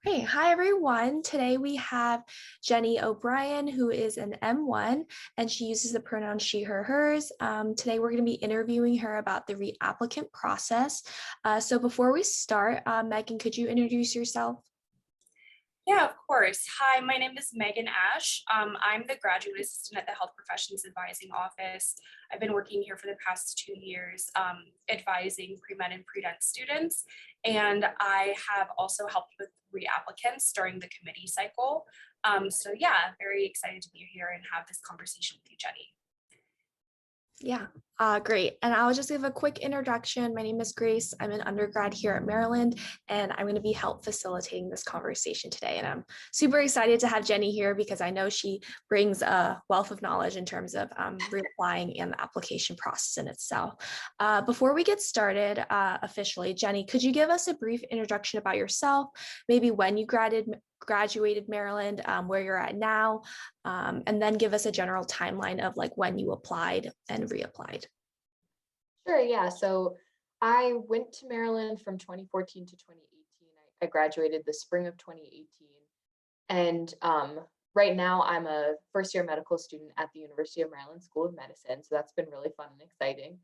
Hey, hi everyone. Today we have Jenny O'Brien, who is an M1, and she uses the pronouns she, her, hers. Today we're going to be interviewing her about the reapplicant process. So before we start, Megan, could you introduce yourself? Yeah, of course. Hi, my name is Megan Ash. I'm the graduate assistant at the Health Professions Advising Office. I've been working here for the past 2 years, advising pre-med and pre-dent students. And I have also helped with reapplicants during the committee cycle. So yeah, very excited to be here and have this conversation with you, Jenny. Yeah, great. And I'll just give a quick introduction. My name is Grace. I'm an undergrad here at Maryland, and I'm going to be help facilitating this conversation today. And I'm super excited to have Jenny here because I know she brings a wealth of knowledge in terms of reapplying and the application process in itself. Before we get started officially, Jenny, could you give us a brief introduction about yourself, maybe when you graduated Maryland, where you're at now, and then give us a general timeline of like when you applied and reapplied. Sure, yeah. So I went to Maryland from 2014 to 2018. I graduated the spring of 2018. And right now I'm a first year medical student at the University of Maryland School of Medicine. So that's been really fun and exciting.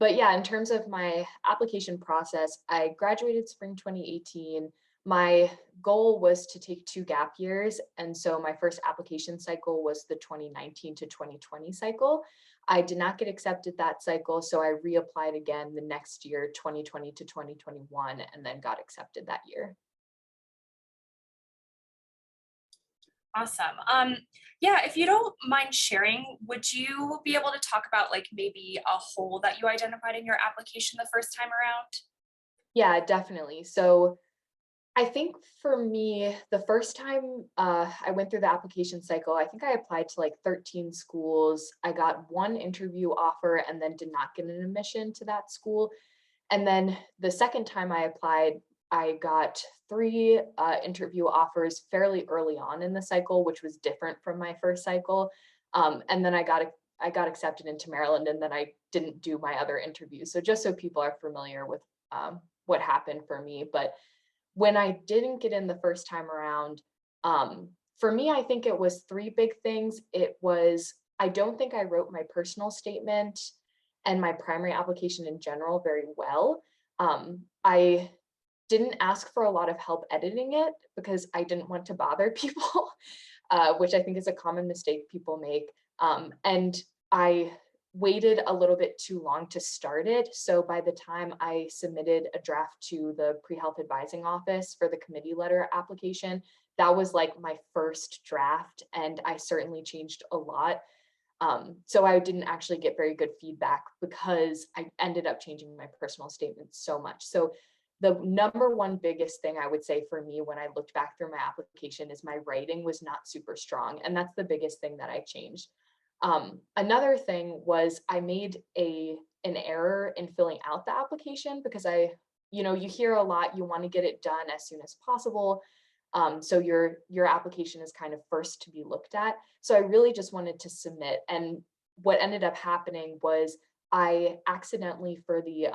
But yeah, in terms of my application process, I graduated spring 2018. My goal was to take 2 gap years. And so my first application cycle was the 2019 to 2020 cycle. I did not get accepted that cycle, so I reapplied again the next year, 2020 to 2021, and then got accepted that year. Awesome. Yeah, if you don't mind sharing, would you be able to talk about like maybe a hole that you identified in your application the first time around? Yeah, definitely. So I think for me, the first time I went through the application cycle, I think I applied to like 13 schools. I got one interview offer and then did not get an admission to that school. And then the second time I applied, I got three interview offers fairly early on in the cycle, which was different from my first cycle. And then I got accepted into Maryland, and then I didn't do my other interviews. So just so people are familiar with what happened for me, but when I didn't get in the first time around, for me, I think it was three big things. It was, I don't think I wrote my personal statement and my primary application in general very well. I didn't ask for a lot of help editing it because I didn't want to bother people, which I think is a common mistake people make. And I waited a little bit too long to start it. So by the time I submitted a draft to the pre-health advising office for the committee letter application, that was like my first draft, and I certainly changed a lot. So I didn't actually get very good feedback because I ended up changing my personal statement so much. So the number one biggest thing I would say for me when I looked back through my application is my writing was not super strong. And that's the biggest thing that I changed. Another thing was I made an error in filling out the application because you hear a lot, you want to get it done as soon as possible. So your application is kind of first to be looked at. So I really just wanted to submit. And what ended up happening was I accidentally for the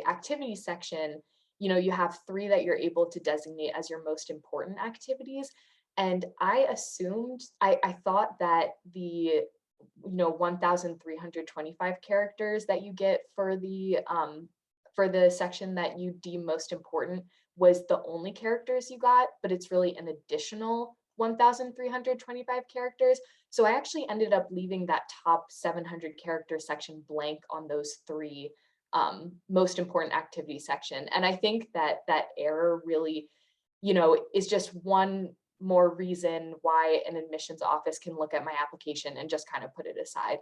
activity section, you have three that you're able to designate as your most important activities. And I assumed, I thought that the 1,325 characters that you get for the section that you deem most important was the only characters you got, but it's really an additional 1,325 characters. So I actually ended up leaving that top 700 character section blank on those three most important activity section. And I think that that error really, is just one more reason why an admissions office can look at my application and just kind of put it aside.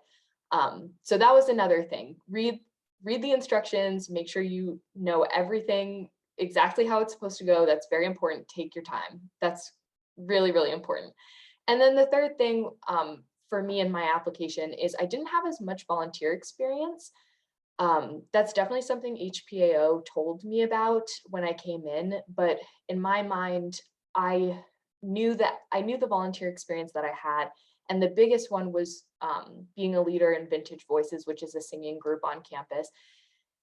So that was another thing. Read the instructions, make sure you know everything exactly how it's supposed to go. That's very important. Take your time. That's really, really important. And then the third thing for me in my application is I didn't have as much volunteer experience. That's definitely something HPAO told me about when I came in, but in my mind, I knew the volunteer experience that I had, and the biggest one was being a leader in Vintage Voices, which is a singing group on campus.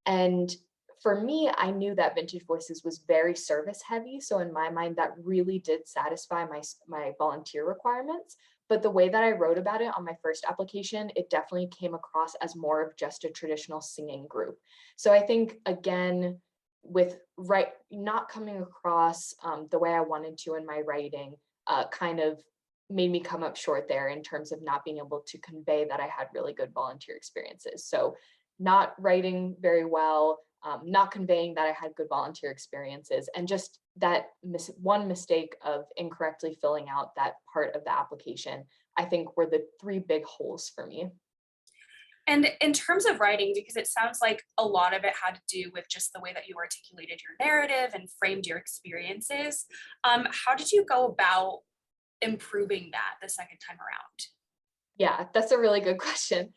And for me, I knew that Vintage Voices was very service heavy. So in my mind, that really did satisfy my volunteer requirements. But the way that I wrote about it on my first application, it definitely came across as more of just a traditional singing group. So I think, again, with not coming across the way I wanted to in my writing, kind of made me come up short there in terms of not being able to convey that I had really good volunteer experiences. So not writing very well, not conveying that I had good volunteer experiences, and just that one mistake of incorrectly filling out that part of the application, I think were the three big holes for me. And in terms of writing, because it sounds like a lot of it had to do with just the way that you articulated your narrative and framed your experiences, how did you go about improving that the second time around? Yeah, that's a really good question.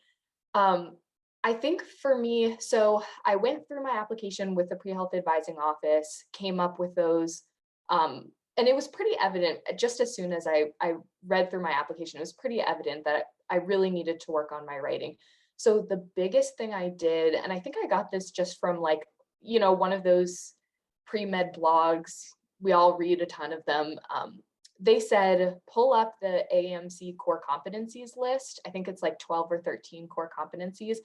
I think for me, so I went through my application with the pre-health advising office, came up with those, and it was pretty evident just as soon as I read through my application, it was pretty evident that I really needed to work on my writing. So the biggest thing I did, and I think I got this just from like, one of those pre-med blogs, we all read a ton of them. They said, pull up the AAMC core competencies list. I think it's like 12 or 13 core competencies,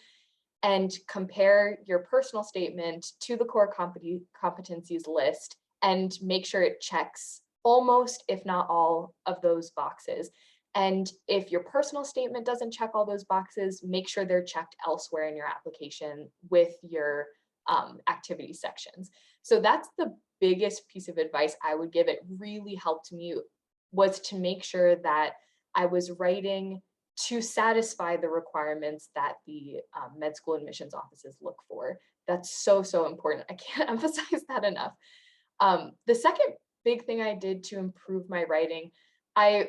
and compare your personal statement to the core competencies list and make sure it checks almost, if not all, of those boxes. And if your personal statement doesn't check all those boxes, make sure they're checked elsewhere in your application with your activity sections. So that's the biggest piece of advice I would give. It really helped me, was to make sure that I was writing to satisfy the requirements that the med school admissions offices look for. That's so, so important. I can't emphasize that enough. The second big thing I did to improve my writing, I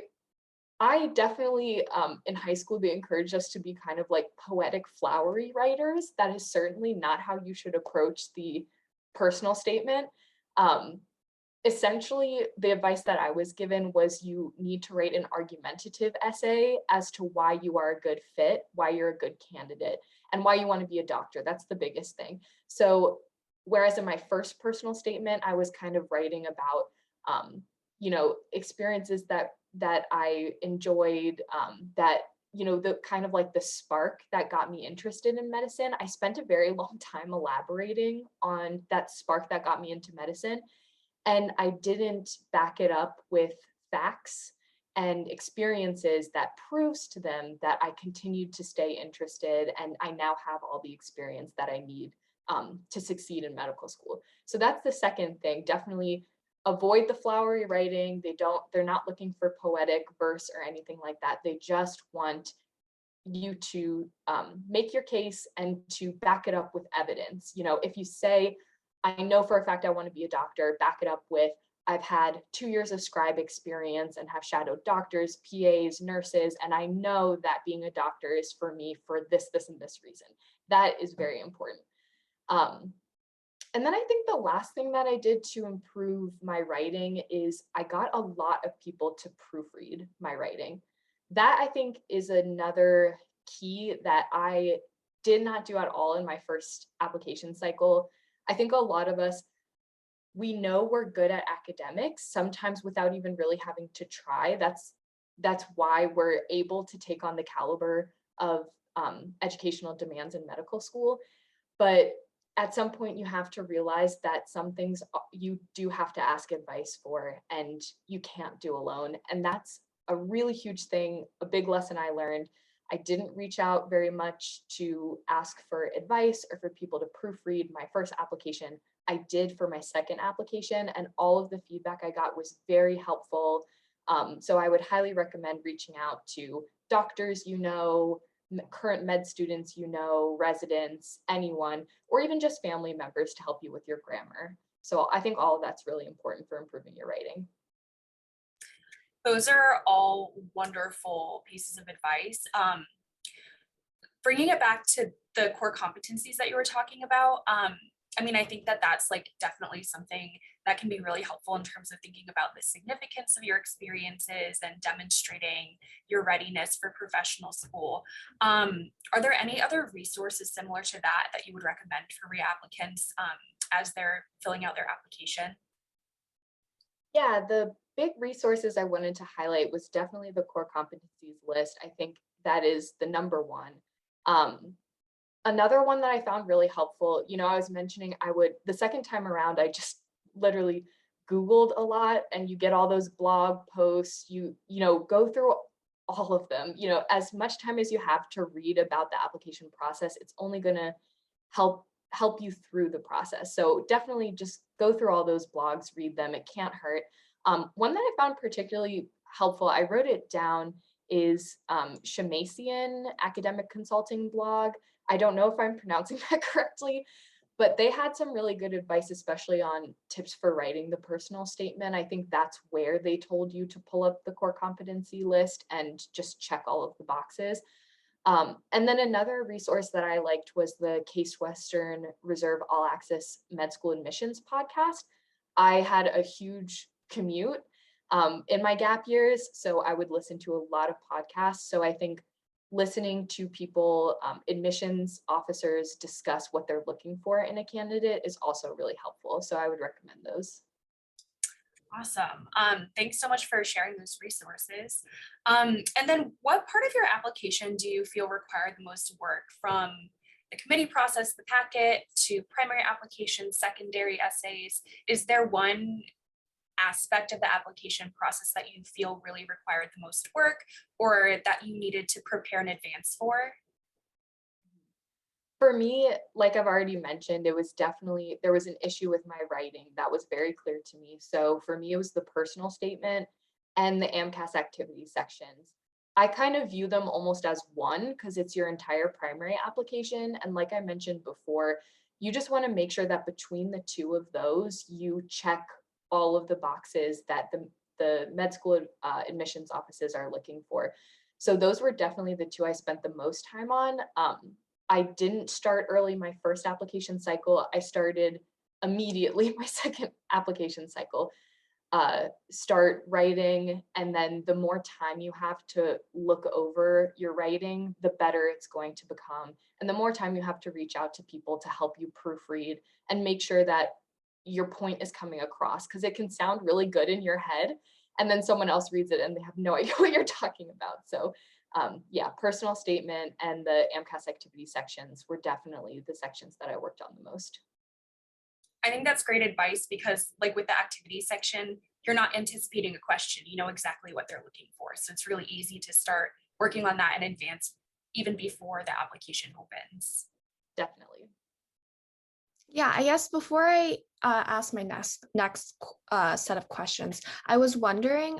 definitely, in high school, they encouraged us to be kind of like poetic, flowery writers. That is certainly not how you should approach the personal statement. Essentially, the advice that I was given was you need to write an argumentative essay as to why you are a good fit, why you're a good candidate, and why you want to be a doctor. That's the biggest thing. So whereas in my first personal statement, I was kind of writing about, experiences that I enjoyed, that, the kind of like the spark that got me interested in medicine. I spent a very long time elaborating on that spark that got me into medicine. And I didn't back it up with facts and experiences that proves to them that I continued to stay interested, and I now have all the experience that I need to succeed in medical school. So that's the second thing. Definitely avoid the flowery writing. They're not looking for poetic verse or anything like that. They just want you to make your case and to back it up with evidence. If you say, I know for a fact I want to be a doctor, back it up with, I've had 2 years of scribe experience and have shadowed doctors, PAs, nurses, and I know that being a doctor is for me for this, and this reason. That is very important. And then I think the last thing that I did to improve my writing is I got a lot of people to proofread my writing. That I think is another key that I did not do at all in my first application cycle. I think a lot of us, we know we're good at academics, sometimes without even really having to try. That's why we're able to take on the caliber of educational demands in medical school. But at some point you have to realize that some things you do have to ask advice for and you can't do alone. And that's a really huge thing, a big lesson I learned. I didn't reach out very much to ask for advice or for people to proofread my first application. I did for my second application, and all of the feedback I got was very helpful. So I would highly recommend reaching out to doctors, current med students, residents, anyone, or even just family members to help you with your grammar. So I think all of that's really important for improving your writing. Those are all wonderful pieces of advice. Bringing it back to the core competencies that you were talking about, I think that that's like definitely something that can be really helpful in terms of thinking about the significance of your experiences and demonstrating your readiness for professional school. Are there any other resources similar to that you would recommend for reapplicants as they're filling out their application? Yeah, the big resources I wanted to highlight was definitely the core competencies list. I think that is the number one. Um, Another one that I found really helpful, I was mentioning the second time around, I just literally Googled a lot, and you get all those blog posts, go through all of them, as much time as you have to read about the application process, it's only gonna help you through the process. So definitely just go through all those blogs, read them, it can't hurt. One that I found particularly helpful, I wrote it down, is Shemassian academic consulting blog. I don't know if I'm pronouncing that correctly, but they had some really good advice, especially on tips for writing the personal statement. I think that's where they told you to pull up the core competency list and just check all of the boxes. And then another resource that I liked was the Case Western Reserve All Access Med School Admissions podcast. I had a huge commute in my gap years, so I would listen to a lot of podcasts. So I think listening to people, admissions officers, discuss what they're looking for in a candidate is also really helpful. So I would recommend those. Awesome. Thanks so much for sharing those resources. And then what part of your application do you feel required the most work, from the committee process, the packet, to primary applications, secondary essays? Is there one aspect of the application process that you feel really required the most work, or that you needed to prepare in advance for? For me, like I've already mentioned, there was an issue with my writing that was very clear to me. So for me, it was the personal statement and the AMCAS activity sections. I kind of view them almost as one because it's your entire primary application. And like I mentioned before, you just want to make sure that between the two of those, you check all of the boxes that the med school admissions offices are looking for. So those were definitely the two I spent the most time on. I didn't start early my first application cycle. I started immediately my second application cycle. Start writing, and then the more time you have to look over your writing, the better it's going to become. And the more time you have to reach out to people to help you proofread and make sure that your point is coming across, because it can sound really good in your head, and then someone else reads it and they have no idea what you're talking about. So yeah, personal statement and the AMCAS activity sections were definitely the sections that I worked on the most. I think that's great advice, because like with the activity section, you're not anticipating a question, you know exactly what they're looking for. So it's really easy to start working on that in advance, even before the application opens. Definitely. Yeah, I guess before I ask my next set of questions, I was wondering,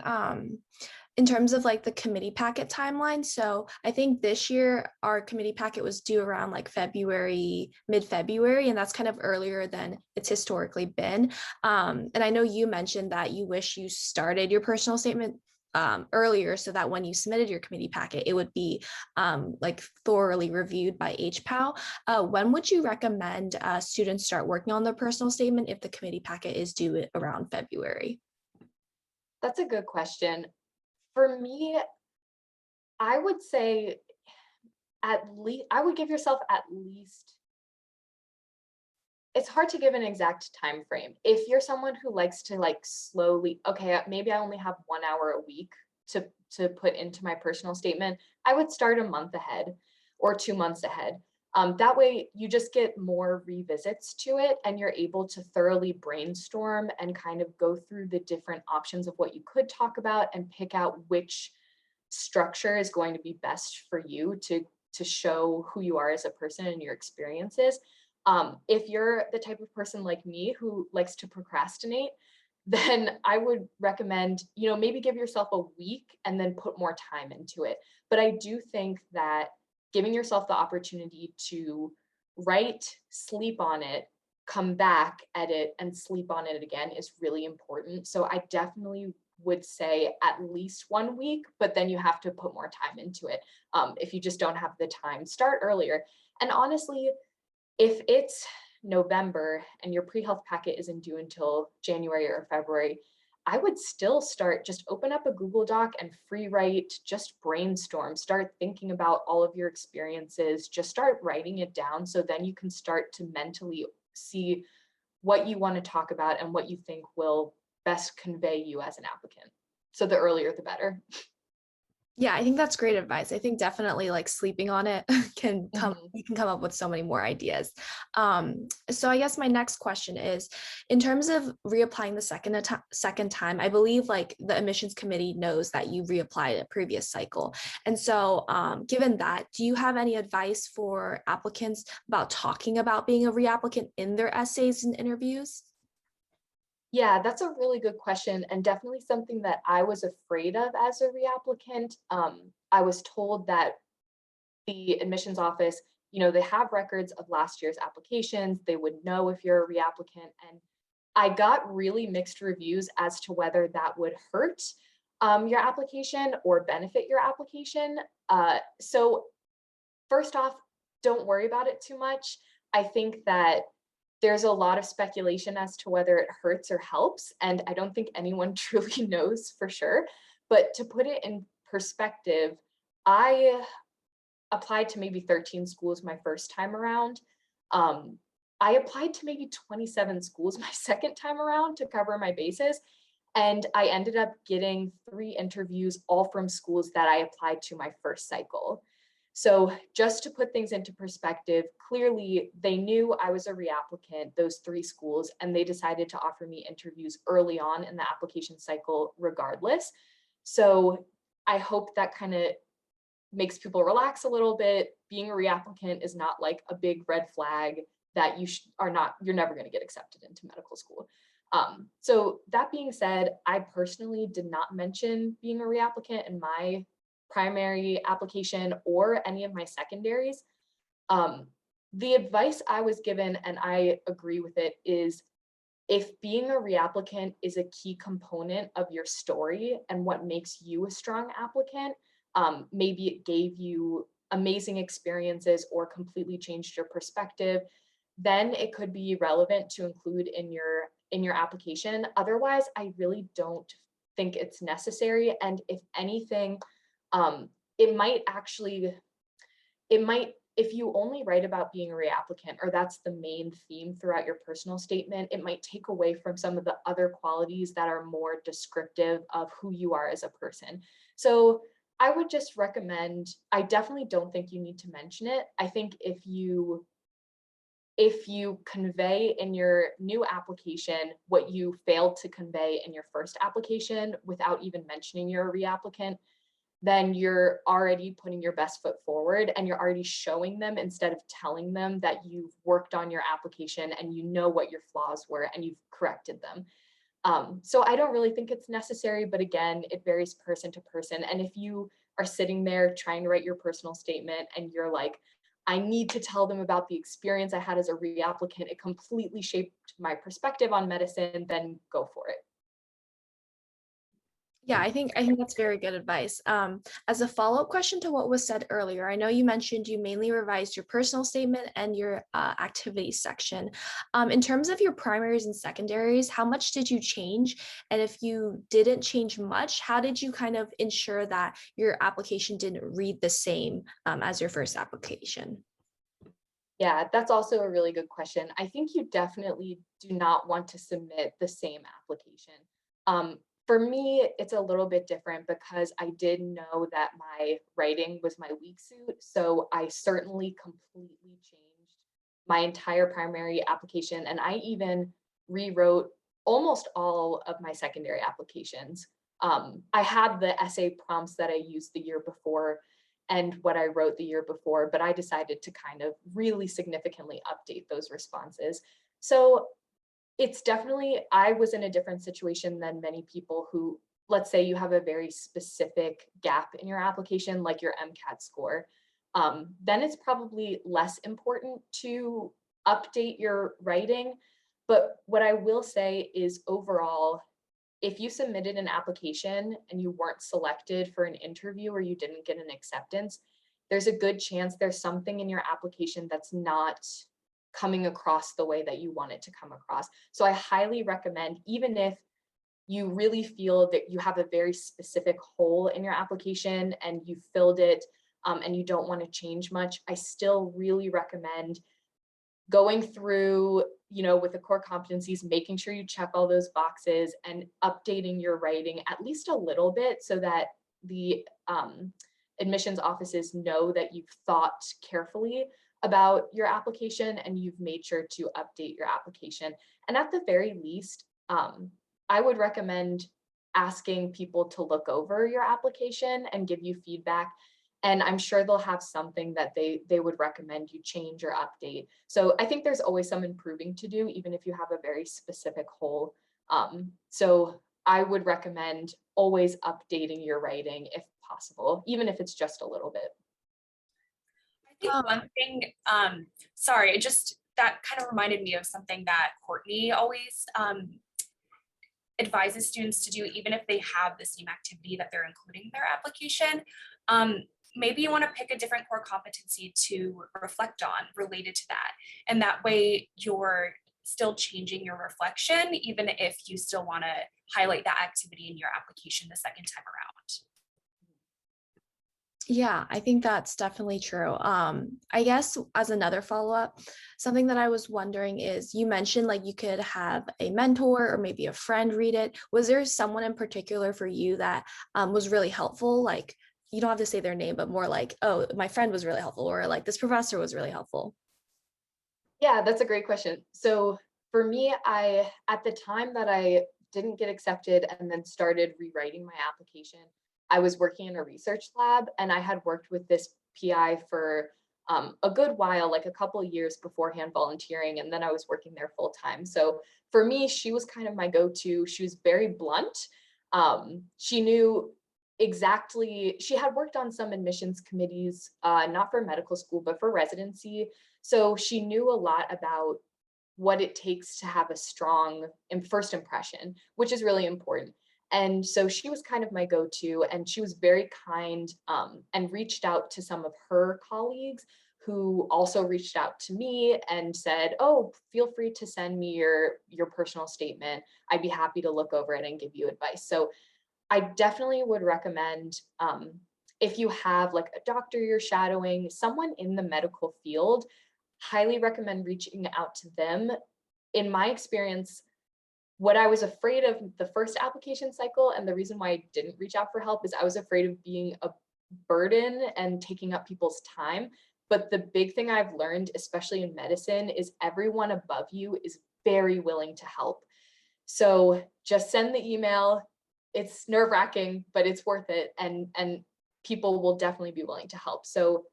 in terms of like the committee packet timeline. So I think this year our committee packet was due around like February, mid-February, and that's kind of earlier than it's historically been. And I know you mentioned that you wish you started your personal statement earlier, so that when you submitted your committee packet, it would be like thoroughly reviewed by HPAO. When would you recommend students start working on their personal statement if the committee packet is due around February? That's a good question. For me, I would say I would give yourself at least, it's hard to give an exact time frame. If you're someone who likes to like slowly, okay, maybe I only have 1 hour a week to put into my personal statement, I would start a month ahead or 2 months ahead. That way you just get more revisits to it, and you're able to thoroughly brainstorm and kind of go through the different options of what you could talk about and pick out which structure is going to be best for you to show who you are as a person and your experiences. If you're the type of person like me who likes to procrastinate, then I would recommend, maybe give yourself a week and then put more time into it. But I do think that giving yourself the opportunity to write, sleep on it, come back, edit, and sleep on it again is really important. So I definitely would say at least 1 week, but then you have to put more time into it. If you just don't have the time, start earlier. And honestly, if it's November and your pre-health packet isn't due until January or February, I would still just open up a Google Doc and free write, just brainstorm, start thinking about all of your experiences, just start writing it down, so then you can start to mentally see what you want to talk about and what you think will best convey you as an applicant. So the earlier, the better. Yeah, I think that's great advice. I think definitely like sleeping on it can come, you can come up with so many more ideas. So I guess my next question is, in terms of reapplying the second time, I believe like the admissions committee knows that you reapplied a previous cycle. And so given that, do you have any advice for applicants about talking about being a reapplicant in their essays and interviews? Yeah, that's a really good question, and definitely something that I was afraid of as a reapplicant. I was told that the admissions office, they have records of last year's applications. They would know if you're a reapplicant. And I got really mixed reviews as to whether that would hurt your application or benefit your application. So first off, don't worry about it too much. I think that there's a lot of speculation as to whether it hurts or helps, and I don't think anyone truly knows for sure. But to put it in perspective, I applied to maybe 13 schools my first time around. I applied to maybe 27 schools my second time around to cover my bases. And I ended up getting 3 interviews, all from schools that I applied to my first cycle. So just to put things into perspective, clearly they knew I was a reapplicant, those 3 schools, and they decided to offer me interviews early on in the application cycle regardless. So I hope that kind of makes people relax a little bit. Being a reapplicant is not like a big red flag that you're never going to get accepted into medical school. So that being said, I personally did not mention being a reapplicant in my primary application or any of my secondaries. The advice I was given, and I agree with it, is if being a reapplicant is a key component of your story and what makes you a strong applicant, maybe it gave you amazing experiences or completely changed your perspective, then it could be relevant to include in your application. Otherwise, I really don't think it's necessary. And if anything, it might actually, if you only write about being a reapplicant, or that's the main theme throughout your personal statement, it might take away from some of the other qualities that are more descriptive of who you are as a person. So I would just recommend, I definitely don't think you need to mention it. I think if you convey in your new application what you failed to convey in your first application without even mentioning you're a reapplicant, then you're already putting your best foot forward, and you're already showing them instead of telling them that you've worked on your application and you know what your flaws were and you've corrected them. So I don't really think it's necessary, but again, it varies person to person. And if you are sitting there trying to write your personal statement and you're like, I need to tell them about the experience I had as a reapplicant, it completely shaped my perspective on medicine, then go for it. Yeah, I think that's very good advice. As a follow-up question to what was said earlier, I know you mentioned you mainly revised your personal statement and your activities section. In terms of your primaries and secondaries, how much did you change? And if you didn't change much, how did you kind of ensure that your application didn't read the same as your first application? Yeah, that's also a really good question. I think you definitely do not want to submit the same application. For me, it's a little bit different because I did know that my writing was my weak suit. So I certainly completely changed my entire primary application. And I even rewrote almost all of my secondary applications. I had the essay prompts that I used the year before and what I wrote the year before, but I decided to kind of really significantly update those responses. So it's definitely, I was in a different situation than many people who, let's say you have a very specific gap in your application, like your MCAT score, then it's probably less important to update your writing. But what I will say is overall, if you submitted an application and you weren't selected for an interview or you didn't get an acceptance, there's a good chance there's something in your application that's not coming across the way that you want it to come across. So I highly recommend, even if you really feel that you have a very specific hole in your application and you filled it and you don't want to change much, I still really recommend going through, with the core competencies, making sure you check all those boxes and updating your writing at least a little bit so that the admissions offices know that you've thought carefully about your application and you've made sure to update your application. And at the very least, I would recommend asking people to look over your application and give you feedback. And I'm sure they'll have something that they would recommend you change or update. So I think there's always some improving to do, even if you have a very specific hole. So I would recommend always updating your writing if possible, even if it's just a little bit. I think one thing, sorry, that kind of reminded me of something that Courtney always advises students to do, even if they have the same activity that they're including in their application. Maybe you want to pick a different core competency to reflect on related to that. And that way you're still changing your reflection, even if you still want to highlight that activity in your application the second time around. Yeah, I think that's definitely true. I guess as another follow-up, something that I was wondering is you mentioned like you could have a mentor or maybe a friend read it. Was there someone in particular for you that was really helpful? Like, you don't have to say their name, but more like, oh, my friend was really helpful, or like this professor was really helpful. Yeah, that's a great question. So for me, at the time that I didn't get accepted and then started rewriting my application, I was working in a research lab and I had worked with this PI for a good while, like a couple of years beforehand volunteering, and then I was working there full time. So for me, she was kind of my go-to. She was very blunt. She knew exactly, she had worked on some admissions committees, not for medical school, but for residency. So she knew a lot about what it takes to have a strong first impression, which is really important. And so she was kind of my go-to, and she was very kind, and reached out to some of her colleagues who also reached out to me and said, oh, feel free to send me your personal statement. I'd be happy to look over it and give you advice. So I definitely would recommend, if you have like a doctor you're shadowing, someone in the medical field, highly recommend reaching out to them. In my experience, what I was afraid of the first application cycle, and the reason why I didn't reach out for help, is I was afraid of being a burden and taking up people's time. But the big thing I've learned, especially in medicine, is everyone above you is very willing to help. So just send the email. It's nerve-wracking, but it's worth it. And people will definitely be willing to help. So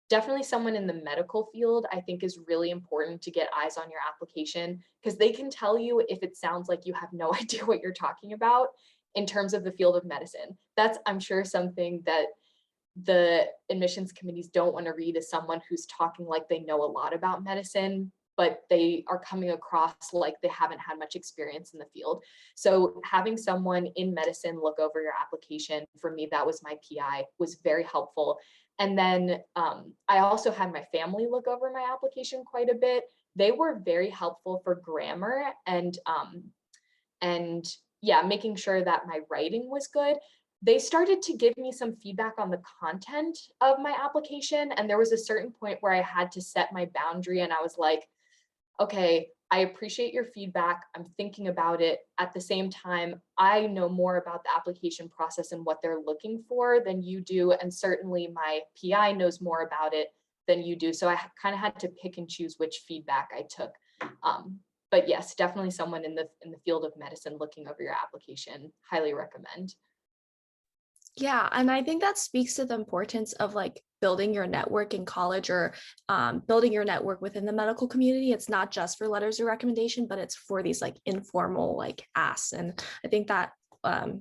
definitely someone in the medical field, I think, is really important to get eyes on your application, because they can tell you if it sounds like you have no idea what you're talking about in terms of the field of medicine. That's, I'm sure, something that the admissions committees don't want to read, as someone who's talking like they know a lot about medicine, but they are coming across like they haven't had much experience in the field. So having someone in medicine look over your application, for me, that was my PI, was very helpful. And then I also had my family look over my application quite a bit. They were very helpful for grammar and yeah, making sure that my writing was good. They started to give me some feedback on the content of my application. And there was a certain point where I had to set my boundary, and I was like, okay, I appreciate your feedback. I'm thinking about it. At the same time, I know more about the application process and what they're looking for than you do. And certainly my PI knows more about it than you do. So I kind of had to pick and choose which feedback I took. But yes, definitely someone in the field of medicine looking over your application, highly recommend. Yeah, and I think that speaks to the importance of like building your network in college, or building your network within the medical community. It's not just for letters of recommendation, but it's for these like informal like asks. And I think that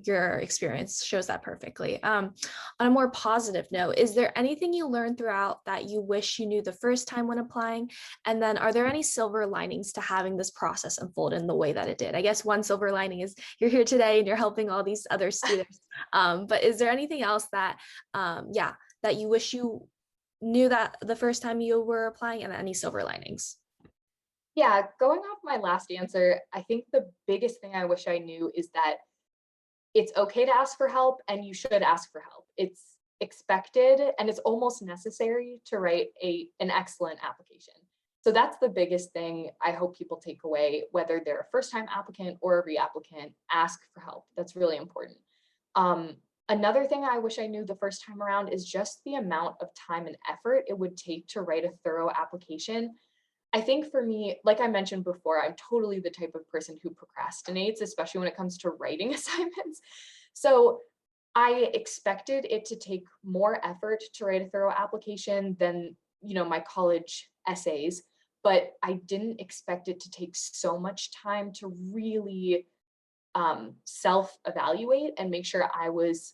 your experience shows that perfectly. On a more positive note, is there anything you learned throughout that you wish you knew the first time when applying? And then are there any silver linings to having this process unfold in the way that it did? I guess one silver lining is you're here today and you're helping all these other students. But is there anything else that, yeah, that you wish you knew that the first time you were applying, and any silver linings? Yeah, going off my last answer, I think the biggest thing I wish I knew is that it's okay to ask for help, and you should ask for help. It's expected and it's almost necessary to write an excellent application. So that's the biggest thing I hope people take away, whether they're a first-time applicant or a reapplicant, ask for help. That's really important. Another thing I wish I knew the first time around is just the amount of time and effort it would take to write a thorough application. I think for me, like I mentioned before, I'm totally the type of person who procrastinates, especially when it comes to writing assignments. So I expected it to take more effort to write a thorough application than, my college essays, but I didn't expect it to take so much time to really self-evaluate and make sure I was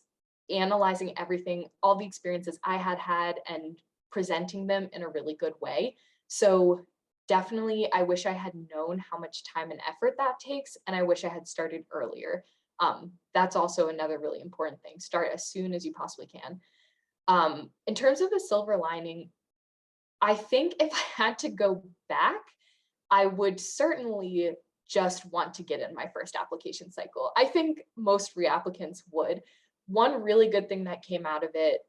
analyzing everything, all the experiences I had had, and presenting them in a really good way. So definitely, I wish I had known how much time and effort that takes, and I wish I had started earlier. That's also another really important thing. Start as soon as you possibly can. In terms of the silver lining, I think if I had to go back, I would certainly just want to get in my first application cycle. I think most reapplicants would. One really good thing that came out of it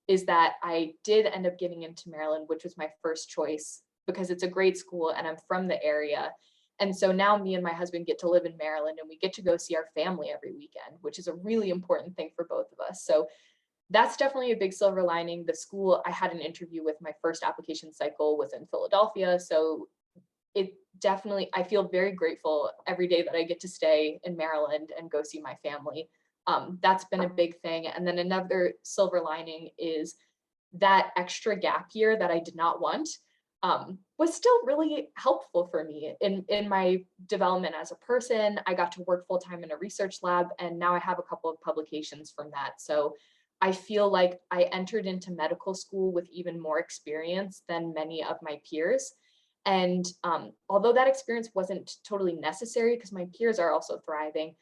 is that I did end up getting into Maryland, which was my first choice because it's a great school and I'm from the area. And so now me and my husband get to live in Maryland and we get to go see our family every weekend, which is a really important thing for both of us. So that's definitely a big silver lining. The school I had an interview with my first application cycle was in Philadelphia. So it definitely, I feel very grateful every day that I get to stay in Maryland and go see my family. That's been a big thing. And then another silver lining is that extra gap year that I did not want was still really helpful for me in my development as a person. I got to work full time in a research lab, and now I have a couple of publications from that. So I feel like I entered into medical school with even more experience than many of my peers. And although that experience wasn't totally necessary because my peers are also thriving,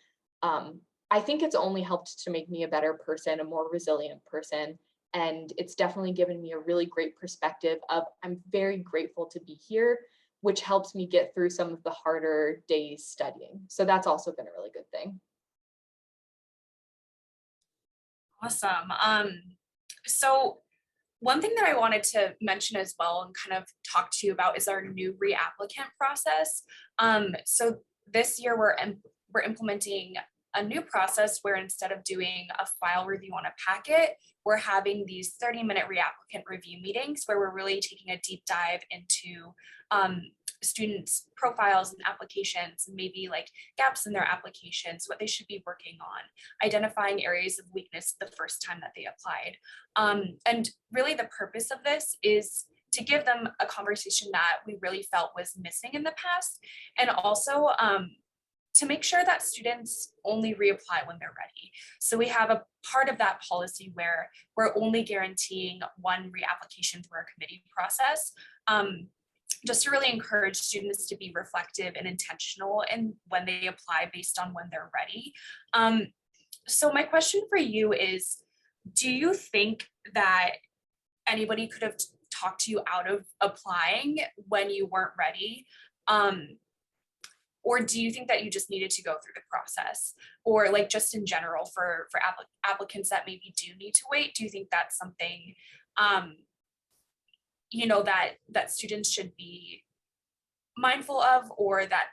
I think it's only helped to make me a better person, a more resilient person. And it's definitely given me a really great perspective of I'm very grateful to be here, which helps me get through some of the harder days studying. So that's also been a really good thing. Awesome. So one thing that I wanted to mention as well and kind of talk to you about is our new reapplicant process. So this year we're implementing a new process where instead of doing a file review on a packet, we're having these 30-minute reapplicant review meetings where we're really taking a deep dive into students' profiles and applications, and maybe like gaps in their applications, what they should be working on, identifying areas of weakness the first time that they applied. And really the purpose of this is to give them a conversation that we really felt was missing in the past, and also to make sure that students only reapply when they're ready. So we have a part of that policy where we're only guaranteeing one reapplication through our committee process, just to really encourage students to be reflective and intentional in when they apply based on when they're ready. So my question for you is, do you think that anybody could have talked to you out of applying when you weren't ready? Or do you think that you just needed to go through the process? Or like just in general for applicants that maybe do need to wait, do you think that's something that students should be mindful of, or that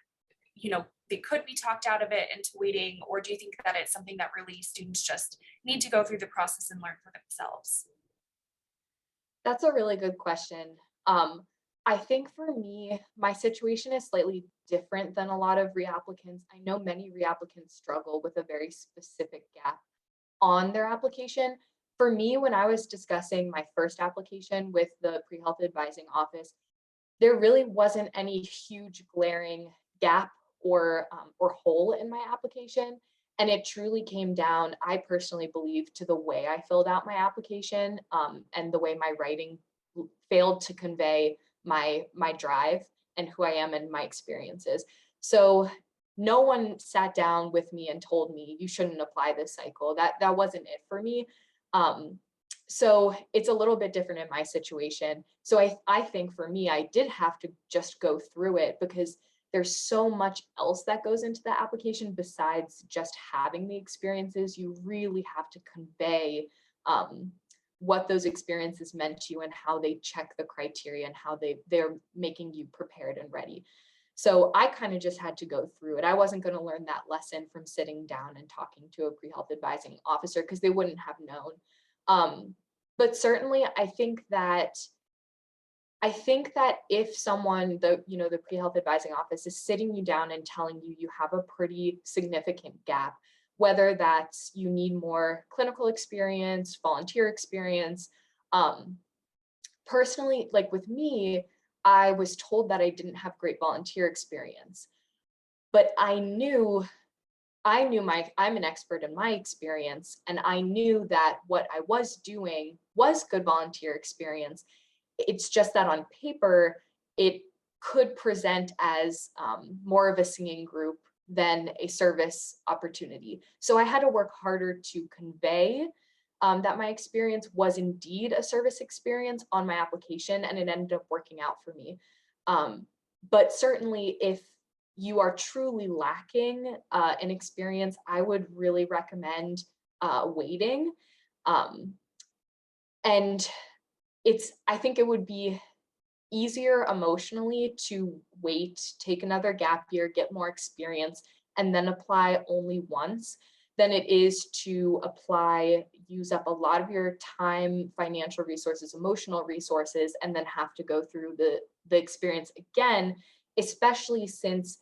they could be talked out of it into waiting? Or do you think that it's something that really students just need to go through the process and learn for themselves? That's a really good question. I think for me, my situation is slightly different than a lot of reapplicants. I know many reapplicants struggle with a very specific gap on their application. For me, when I was discussing my first application with the pre-health advising office, there really wasn't any huge glaring gap or hole in my application. And it truly came down, I personally believe, to the way I filled out my application and the way my writing failed to convey my drive and who I am and my experiences. So no one sat down with me and told me you shouldn't apply this cycle. That wasn't it for me. So it's a little bit different in my situation. So I think for me, I did have to just go through it because there's so much else that goes into the application besides just having the experiences. You really have to convey what those experiences meant to you and how they check the criteria and how they're making you prepared and ready. So I kind of just had to go through it. I wasn't going to learn that lesson from sitting down and talking to a pre-health advising officer because they wouldn't have known. But certainly I think that if someone, the pre-health advising office is sitting you down and telling you you have a pretty significant gap, whether that's you need more clinical experience, volunteer experience. Personally, like with me, I was told that I didn't have great volunteer experience, but I'm an expert in my experience, and I knew that what I was doing was good volunteer experience. It's just that on paper, it could present as more of a singing group than a service opportunity. So I had to work harder to convey that my experience was indeed a service experience on my application, and it ended up working out for me. But certainly if you are truly lacking an experience, I would really recommend waiting. And I think it would be easier emotionally to wait, take another gap year, get more experience, and then apply only once than it is to apply, use up a lot of your time, financial resources, emotional resources, and then have to go through the experience again, especially since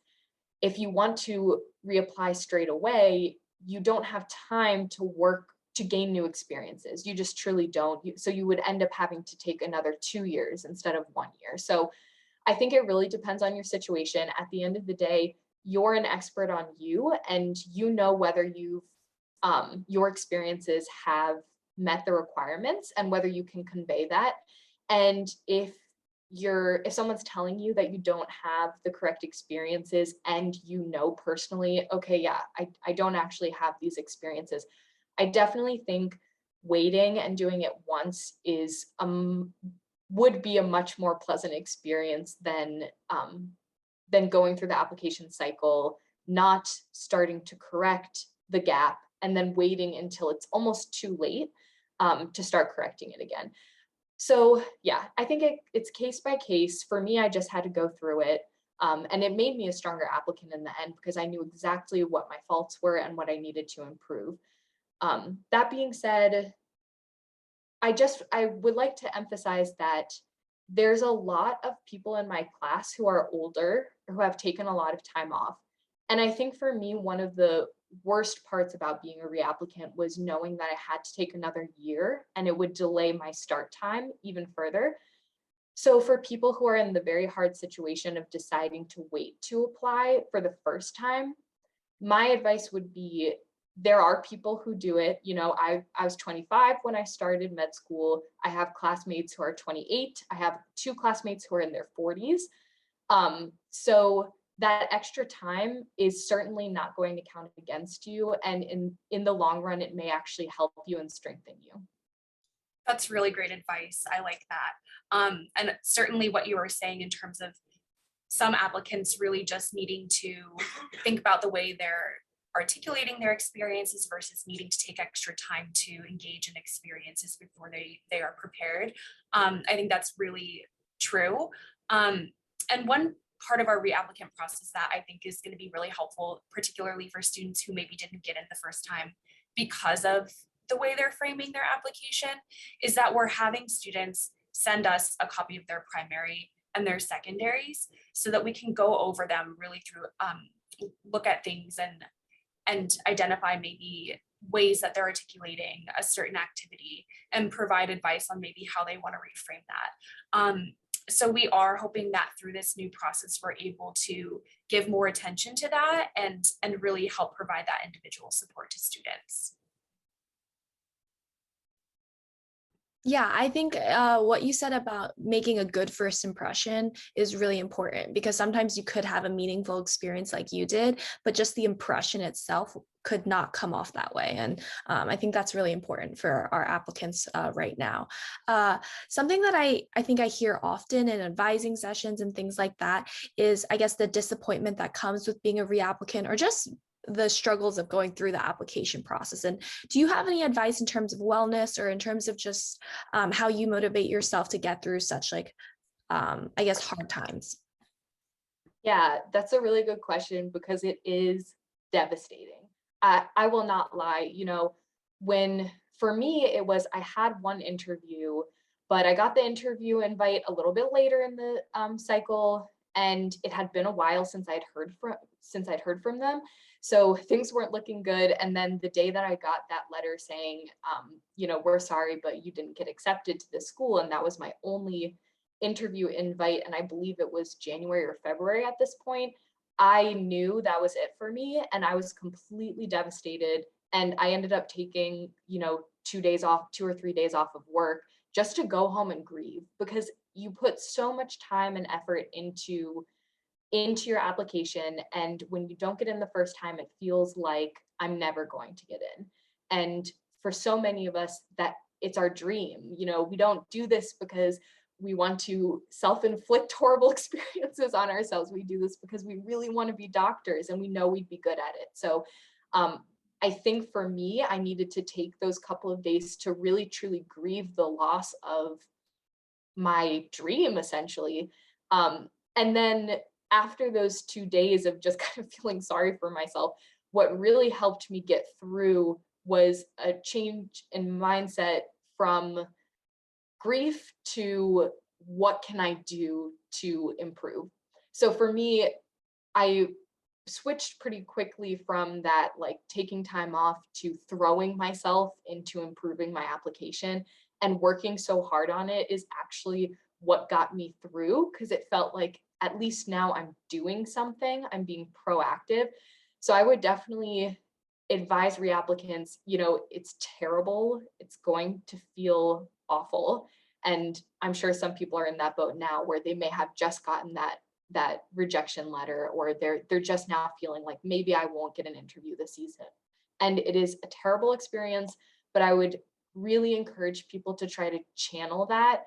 if you want to reapply straight away, you don't have time to work to gain new experiences. You just truly don't. So you would end up having to take another 2 years instead of 1 year. So I think it really depends on your situation. At the end of the day, you're an expert on you, and you know whether your experiences have met the requirements and whether you can convey that. And if someone's telling you that you don't have the correct experiences and you know personally, okay, yeah, I don't actually have these experiences, I definitely think waiting and doing it once would be a much more pleasant experience than going through the application cycle, not starting to correct the gap, and then waiting until it's almost too late to start correcting it again. So yeah, I think it's case by case. For me, I just had to go through it. And it made me a stronger applicant in the end because I knew exactly what my faults were and what I needed to improve. That being said, I would like to emphasize that there's a lot of people in my class who are older, who have taken a lot of time off. And I think for me, one of the worst parts about being a reapplicant was knowing that I had to take another year and it would delay my start time even further. So for people who are in the very hard situation of deciding to wait to apply for the first time, my advice would be, there are people who do it. I was 25 when I started med school. I have classmates who are 28. I have 2 classmates who are in their 40s. So that extra time is certainly not going to count against you. And in the long run, it may actually help you and strengthen you. That's really great advice. I like that. And certainly what you were saying in terms of some applicants really just needing to think about the way they're articulating their experiences versus needing to take extra time to engage in experiences before they are prepared. I think that's really true. And one part of our reapplicant process that I think is going to be really helpful, particularly for students who maybe didn't get in the first time because of the way they're framing their application, is that we're having students send us a copy of their primary and their secondaries so that we can go over them really through, look at things and identify maybe ways that they're articulating a certain activity and provide advice on maybe how they want to reframe that. So we are hoping that through this new process, we're able to give more attention to that and really help provide that individual support to students. Yeah, I think what you said about making a good first impression is really important, because sometimes you could have a meaningful experience like you did, but just the impression itself could not come off that way. And I think that's really important for our applicants right now. Something that I think I hear often in advising sessions and things like that is, I guess, the disappointment that comes with being a reapplicant, or just the struggles of going through the application process. And do you have any advice in terms of wellness or in terms of just how you motivate yourself to get through such like, I guess, hard times? Yeah, that's a really good question because it is devastating. I will not lie, when for me it was I had one interview, but I got the interview invite a little bit later in the cycle, and it had been a while since I'd heard from them. So things weren't looking good. And then the day that I got that letter saying, we're sorry, but you didn't get accepted to this school, and that was my only interview invite, and I believe it was January or February at this point, I knew that was it for me, and I was completely devastated. And I ended up taking 2 or 3 days off of work just to go home and grieve, because you put so much time and effort into your application, and when you don't get in the first time, it feels like I'm never going to get in. And for so many of us, that it's our dream. We don't do this because we want to self-inflict horrible experiences on ourselves. We do this because we really want to be doctors and we know we'd be good at it. So I think for me, I needed to take those couple of days to really truly grieve the loss of my dream, essentially. And then after those 2 days of just kind of feeling sorry for myself, what really helped me get through was a change in mindset from grief to what can I do to improve. So for me, I switched pretty quickly from that, like taking time off, to throwing myself into improving my application, and working so hard on it is actually what got me through, because it felt like at least now I'm doing something, I'm being proactive. So I would definitely advise reapplicants, it's terrible, it's going to feel awful. And I'm sure some people are in that boat now where they may have just gotten that rejection letter, or they're just now feeling like maybe I won't get an interview this season. And it is a terrible experience, but I would really encourage people to try to channel that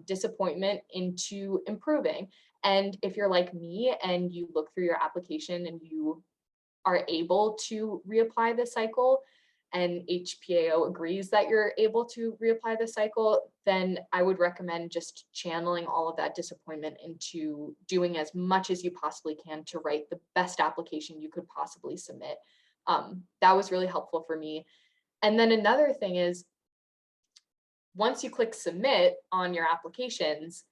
disappointment into improving. And if you're like me and you look through your application and you are able to reapply the cycle, and HPAO agrees that you're able to reapply the cycle, then I would recommend just channeling all of that disappointment into doing as much as you possibly can to write the best application you could possibly submit. That was really helpful for me. And then another thing is, once you click submit on your applications,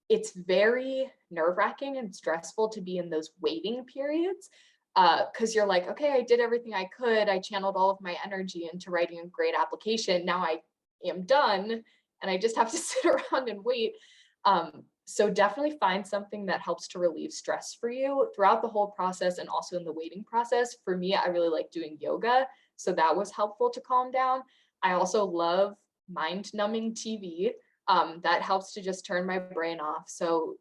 it's very nerve-wracking and stressful to be in those waiting periods, because you're like, okay, I did everything I could. I channeled all of my energy into writing a great application. Now I am done and I just have to sit around and wait. So definitely find something that helps to relieve stress for you throughout the whole process, and also in the waiting process. For me, I really like doing yoga, so that was helpful to calm down. I also love mind-numbing TV. That helps to just turn my brain off. So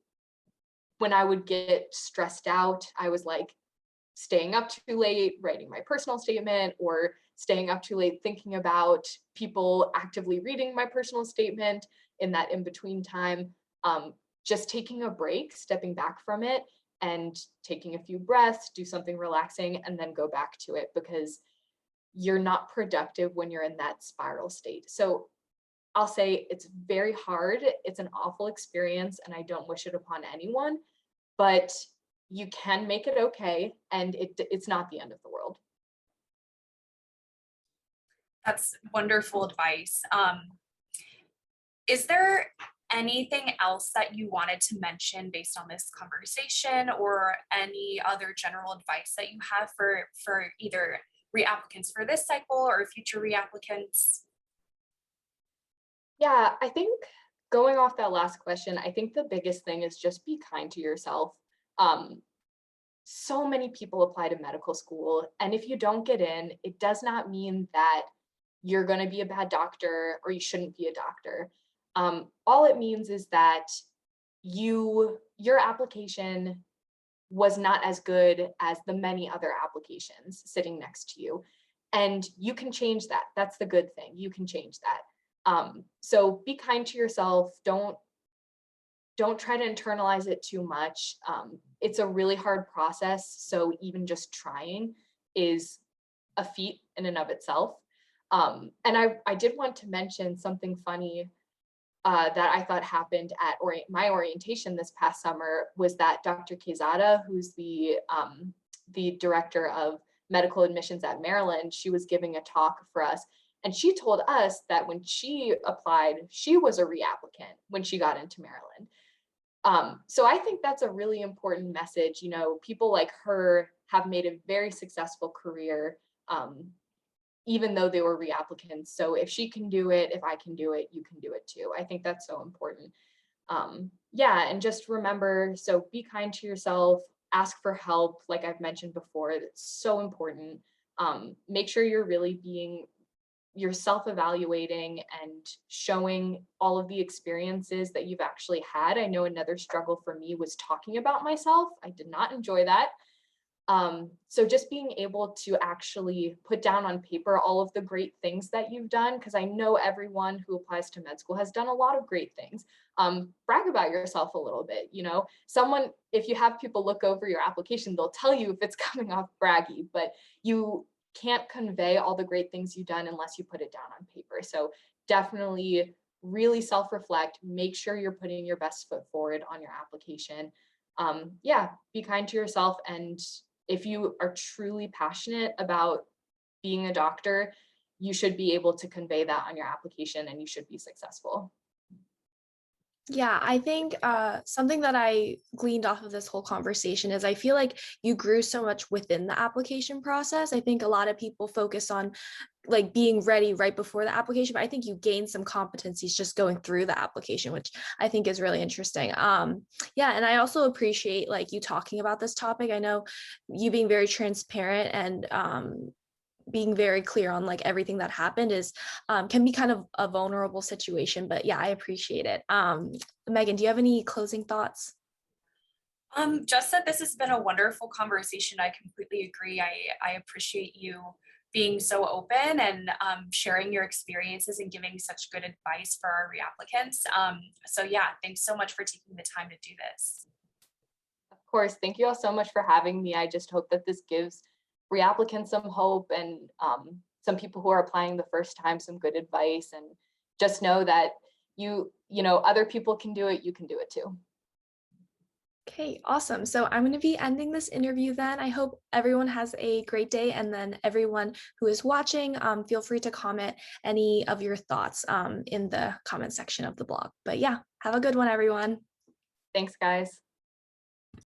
when I would get stressed out, I was like staying up too late, writing my personal statement, or staying up too late thinking about people actively reading my personal statement in that in-between time. Just taking a break, stepping back from it, and taking a few breaths, do something relaxing, and then go back to it, because you're not productive when you're in that spiral state. So I'll say it's very hard. It's an awful experience, and I don't wish it upon anyone, but you can make it okay, and it's not the end of the world. That's wonderful advice. Is there anything else that you wanted to mention based on this conversation, or any other general advice that you have for either reapplicants for this cycle or future reapplicants? Yeah, I think going off that last question, I think the biggest thing is just be kind to yourself. So many people apply to medical school, and if you don't get in, it does not mean that you're going to be a bad doctor or you shouldn't be a doctor. All it means is that your application was not as good as the many other applications sitting next to you, and you can change that. That's the good thing. You can change that. So be kind to yourself. Don't try to internalize it too much. It's a really hard process. So even just trying is a feat in and of itself. And I did want to mention something funny that I thought happened at my orientation this past summer was that Dr. Quezada, who's the director of medical admissions at Maryland, she was giving a talk for us. And she told us that when she applied, she was a reapplicant when she got into Maryland. So I think that's a really important message. You know, people like her have made a very successful career, even though they were reapplicants. So if she can do it, if I can do it, you can do it too. I think that's so important. Yeah, and just remember, so be kind to yourself, ask for help, like I've mentioned before, it's so important. Make sure you're self-evaluating and showing all of the experiences that you've actually had. I know another struggle for me was talking about myself. I did not enjoy that. So just being able to actually put down on paper all of the great things that you've done, because I know everyone who applies to med school has done a lot of great things. Brag about yourself a little bit, you know, if you have people look over your application, they'll tell you if it's coming off braggy, but you can't convey all the great things you've done unless you put it down on paper. So definitely really self-reflect, make sure you're putting your best foot forward on your application. Yeah, be kind to yourself. And if you are truly passionate about being a doctor, you should be able to convey that on your application and you should be successful. Yeah, I think something that I gleaned off of this whole conversation is I feel like you grew so much within the application process. I think a lot of people focus on like being ready right before the application, but I think you gained some competencies just going through the application, which I think is really interesting. Yeah, and I also appreciate like you talking about this topic. I know you being very transparent and being very clear on like everything that happened is can be kind of a vulnerable situation, but yeah, I appreciate it. Megan, do you have any closing thoughts? Just that this has been a wonderful conversation. I completely agree. I appreciate you being so open and sharing your experiences and giving such good advice for our reapplicants. So yeah, thanks so much for taking the time to do this. Of course, thank you all so much for having me. I just hope that this gives reapplicants some hope and some people who are applying the first time some good advice, and just know that you know, other people can do it, you can do it too. Okay, awesome. So I'm going to be ending this interview then. I hope everyone has a great day. And then everyone who is watching, feel free to comment any of your thoughts in the comment section of the blog. But yeah, have a good one, everyone. Thanks, guys.